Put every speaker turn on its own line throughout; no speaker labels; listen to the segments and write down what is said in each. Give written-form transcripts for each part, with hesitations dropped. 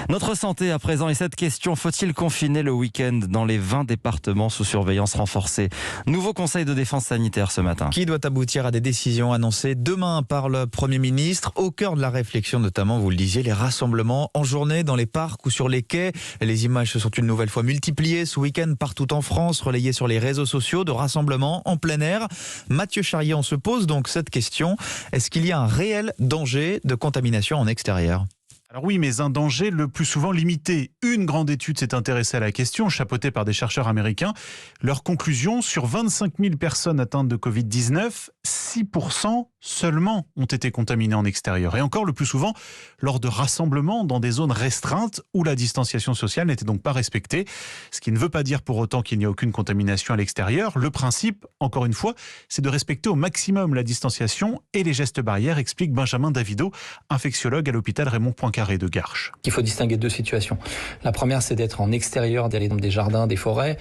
Notre santé à présent et cette question, faut-il confiner le week-end dans les 20 départements sous surveillance renforcée? Nouveau conseil de défense sanitaire ce matin.
Qui doit aboutir à des décisions annoncées demain par le Premier ministre. Au cœur de la réflexion notamment, vous le disiez, les rassemblements en journée dans les parcs ou sur les quais. Les images se sont une nouvelle fois multipliées ce week-end partout en France, relayées sur les réseaux sociaux de rassemblements en plein air. Mathieu Charrier, on se pose donc cette question. Est-ce qu'il y a un réel danger de contamination en extérieur ?
Alors oui, mais un danger le plus souvent limité. Une grande étude s'est intéressée à la question, chapeautée par des chercheurs américains. Leur conclusion, sur 25 000 personnes atteintes de Covid-19, 6% seulement ont été contaminées en extérieur. Et encore le plus souvent, lors de rassemblements dans des zones restreintes où la distanciation sociale n'était donc pas respectée. Ce qui ne veut pas dire pour autant qu'il n'y a aucune contamination à l'extérieur. Le principe, encore une fois, c'est de respecter au maximum la distanciation et les gestes barrières, explique Benjamin Davido, infectiologue à l'hôpital Raymond Poincaré de Garches.
Il faut distinguer deux situations. La première, c'est d'être en extérieur, d'aller dans des jardins, des forêts,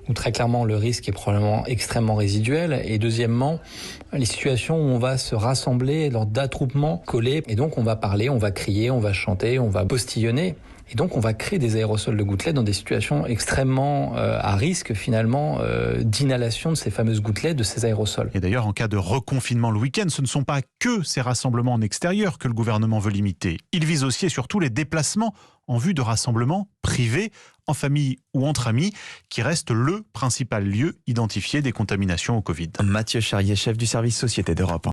où très clairement le risque est probablement extrêmement résiduel. Et deuxièmement, les situations où on va se rassembler lors d'attroupements collés. Et donc on va parler, on va crier, on va chanter, on va postillonner. Et donc on va créer des aérosols de gouttelettes dans des situations extrêmement à risque finalement d'inhalation de ces fameuses gouttelettes, de ces aérosols.
Et d'ailleurs, en cas de reconfinement le week-end, ce ne sont pas que ces rassemblements en extérieur que le gouvernement veut limiter. Il vise aussi et surtout les déplacements en vue de rassemblements privés, en famille ou entre amis, qui reste le principal lieu identifié des contaminations au Covid.
Mathieu Charrier, chef du service Société d'Europe.